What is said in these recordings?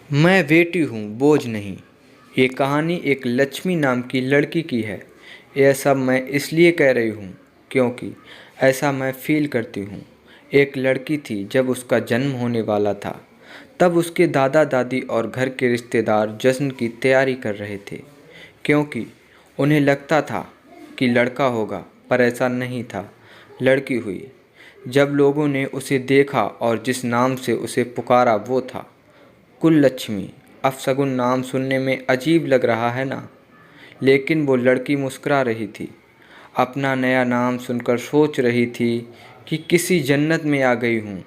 मैं बेटी हूँ, बोझ नहीं। ये कहानी एक लक्ष्मी नाम की लड़की की है। यह सब मैं इसलिए कह रही हूँ क्योंकि ऐसा मैं फ़ील करती हूँ। एक लड़की थी, जब उसका जन्म होने वाला था तब उसके दादा दादी और घर के रिश्तेदार जश्न की तैयारी कर रहे थे, क्योंकि उन्हें लगता था कि लड़का होगा, पर ऐसा नहीं था, लड़की हुई। जब लोगों ने उसे देखा और जिस नाम से उसे पुकारा वो था कुललक्ष्मी। अपशगुन नाम सुनने में अजीब लग रहा है ना, लेकिन वो लड़की मुस्कुरा रही थी। अपना नया नाम सुनकर सोच रही थी कि किसी जन्नत में आ गई हूँ।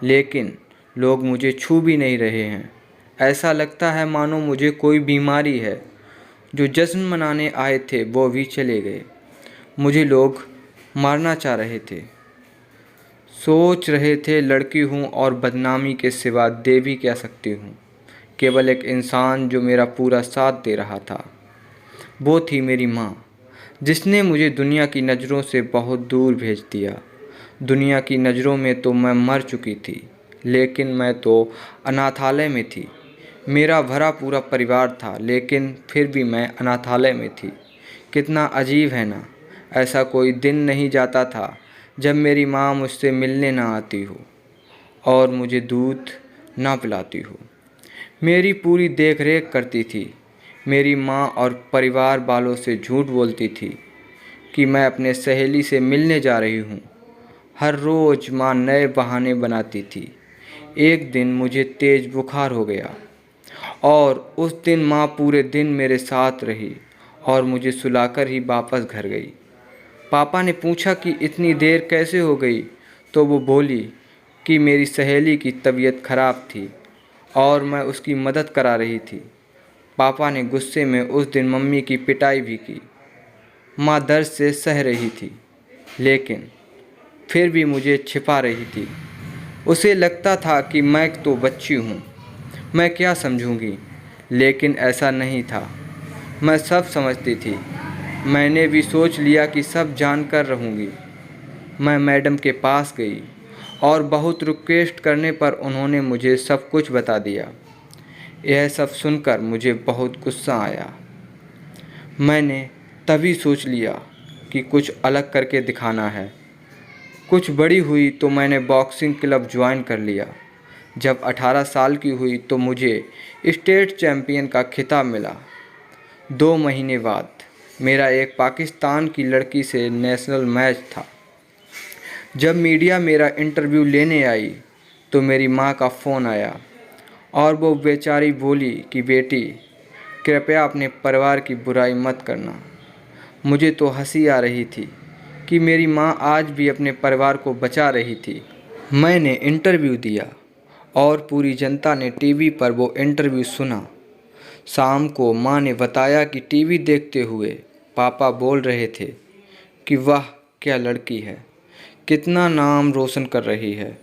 लेकिन लोग मुझे छू भी नहीं रहे हैं। ऐसा लगता है मानो मुझे कोई बीमारी है। जो जश्न मनाने आए थे वो भी चले गए। मुझे लोग मारना चाह रहे थे। सोच रहे थे लड़की हूँ और बदनामी के सिवा दे भी क्या सकती हूँ। केवल एक इंसान जो मेरा पूरा साथ दे रहा था, वो थी मेरी माँ, जिसने मुझे दुनिया की नज़रों से बहुत दूर भेज दिया। दुनिया की नज़रों में तो मैं मर चुकी थी, लेकिन मैं तो अनाथालय में थी। मेरा भरा पूरा परिवार था, लेकिन फिर भी मैं अनाथालय में थी। कितना अजीब है ना। ऐसा कोई दिन नहीं जाता था जब मेरी माँ मुझसे मिलने ना आती हो और मुझे दूध ना पिलाती हो। मेरी पूरी देख रेख करती थी। मेरी माँ और परिवार वालों से झूठ बोलती थी कि मैं अपने सहेली से मिलने जा रही हूँ। हर रोज़ माँ नए बहाने बनाती थी। एक दिन मुझे तेज़ बुखार हो गया और उस दिन माँ पूरे दिन मेरे साथ रही और मुझे सुलाकर ही वापस घर गई। पापा ने पूछा कि इतनी देर कैसे हो गई, तो वो बोली कि मेरी सहेली की तबीयत खराब थी और मैं उसकी मदद करा रही थी। पापा ने गुस्से में उस दिन मम्मी की पिटाई भी की। माँ दर्द से सह रही थी, लेकिन फिर भी मुझे छिपा रही थी। उसे लगता था कि मैं तो बच्ची हूँ, मैं क्या समझूंगी, लेकिन ऐसा नहीं था। मैं सब समझती थी। मैंने भी सोच लिया कि सब जानकर रहूँगी। मैं मैडम के पास गई और बहुत रिक्वेस्ट करने पर उन्होंने मुझे सब कुछ बता दिया। यह सब सुनकर मुझे बहुत गुस्सा आया। मैंने तभी सोच लिया कि कुछ अलग करके दिखाना है। कुछ बड़ी हुई तो मैंने बॉक्सिंग क्लब ज्वाइन कर लिया। जब 18 साल की हुई तो मुझे स्टेट चैम्पियन का खिताब मिला। 2 महीने बाद मेरा एक पाकिस्तान की लड़की से नेशनल मैच था। जब मीडिया मेरा इंटरव्यू लेने आई तो मेरी माँ का फ़ोन आया और वो बेचारी बोली कि बेटी, कृपया अपने परिवार की बुराई मत करना। मुझे तो हंसी आ रही थी कि मेरी माँ आज भी अपने परिवार को बचा रही थी। मैंने इंटरव्यू दिया और पूरी जनता ने टीवी पर वो इंटरव्यू सुना। शाम को माँ ने बताया कि टीवी देखते हुए पापा बोल रहे थे कि वाह क्या लड़की है, कितना नाम रोशन कर रही है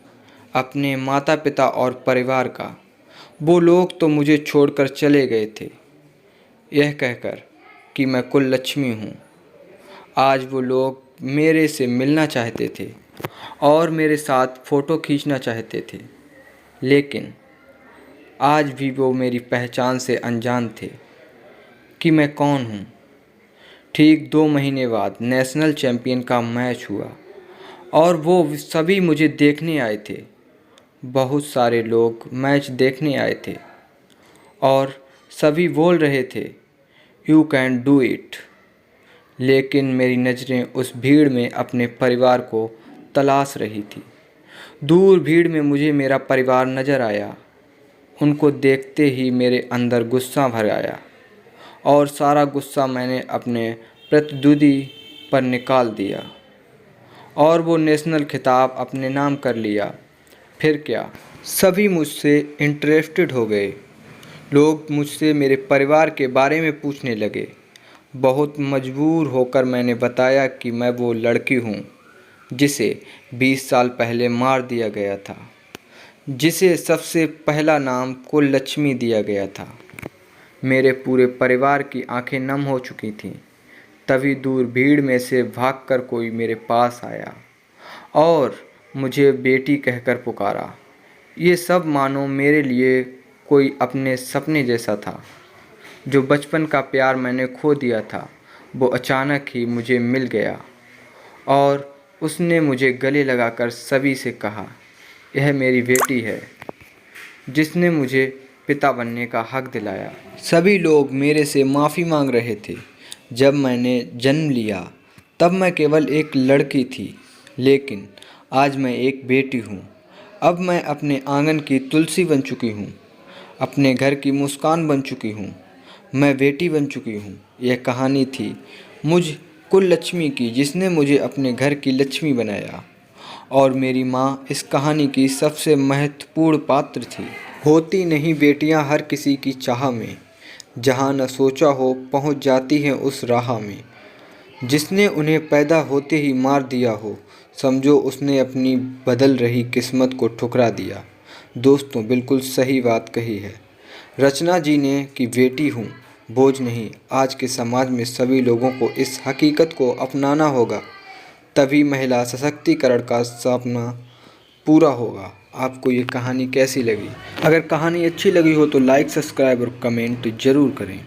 अपने माता पिता और परिवार का। वो लोग तो मुझे छोड़कर चले गए थे, यह कहकर कि मैं कुललक्ष्मी हूँ। आज वो लोग मेरे से मिलना चाहते थे और मेरे साथ फ़ोटो खींचना चाहते थे, लेकिन आज भी वो मेरी पहचान से अनजान थे कि मैं कौन हूँ। ठीक 2 महीने बाद नेशनल चैम्पियन का मैच हुआ और वो सभी मुझे देखने आए थे। बहुत सारे लोग मैच देखने आए थे और सभी बोल रहे थे यू कैन डू इट। लेकिन मेरी नज़रें उस भीड़ में अपने परिवार को तलाश रही थी। दूर भीड़ में मुझे मेरा परिवार नज़र आया। उनको देखते ही मेरे अंदर गुस्सा भर आया और सारा गुस्सा मैंने अपने प्रतिद्वंदी पर निकाल दिया और वो नेशनल खिताब अपने नाम कर लिया। फिर क्या, सभी मुझसे इंटरेस्टेड हो गए। लोग मुझसे मेरे परिवार के बारे में पूछने लगे। बहुत मजबूर होकर मैंने बताया कि मैं वो लड़की हूँ जिसे 20 साल पहले मार दिया गया था, जिसे सबसे पहला नाम कुललक्ष्मी दिया गया था। मेरे पूरे परिवार की आंखें नम हो चुकी थीं। तभी दूर भीड़ में से भागकर कोई मेरे पास आया और मुझे बेटी कहकर पुकारा। ये सब मानो मेरे लिए कोई अपने सपने जैसा था। जो बचपन का प्यार मैंने खो दिया था वो अचानक ही मुझे मिल गया और उसने मुझे गले लगाकर सभी से कहा, यह मेरी बेटी है जिसने मुझे पिता बनने का हक दिलाया। सभी लोग मेरे से माफ़ी मांग रहे थे। जब मैंने जन्म लिया तब मैं केवल एक लड़की थी, लेकिन आज मैं एक बेटी हूँ। अब मैं अपने आंगन की तुलसी बन चुकी हूँ, अपने घर की मुस्कान बन चुकी हूँ, मैं बेटी बन चुकी हूँ। यह कहानी थी मुझ कुल लक्ष्मी की जिसने मुझे अपने घर की लक्ष्मी बनाया, और मेरी माँ इस कहानी की सबसे महत्वपूर्ण पात्र थी। होती नहीं बेटियाँ हर किसी की चाह में, जहाँ न सोचा हो पहुँच जाती हैं उस राह में। जिसने उन्हें पैदा होते ही मार दिया हो, समझो उसने अपनी बदल रही किस्मत को ठुकरा दिया। दोस्तों, बिल्कुल सही बात कही है रचना जी ने कि बेटी हूँ, बोझ नहीं। आज के समाज में सभी लोगों को इस हकीकत को अपनाना होगा, तभी महिला सशक्तिकरण का सपना पूरा होगा। आपको ये कहानी कैसी लगी? अगर कहानी अच्छी लगी हो तो लाइक, सब्सक्राइब और कमेंट ज़रूर करें।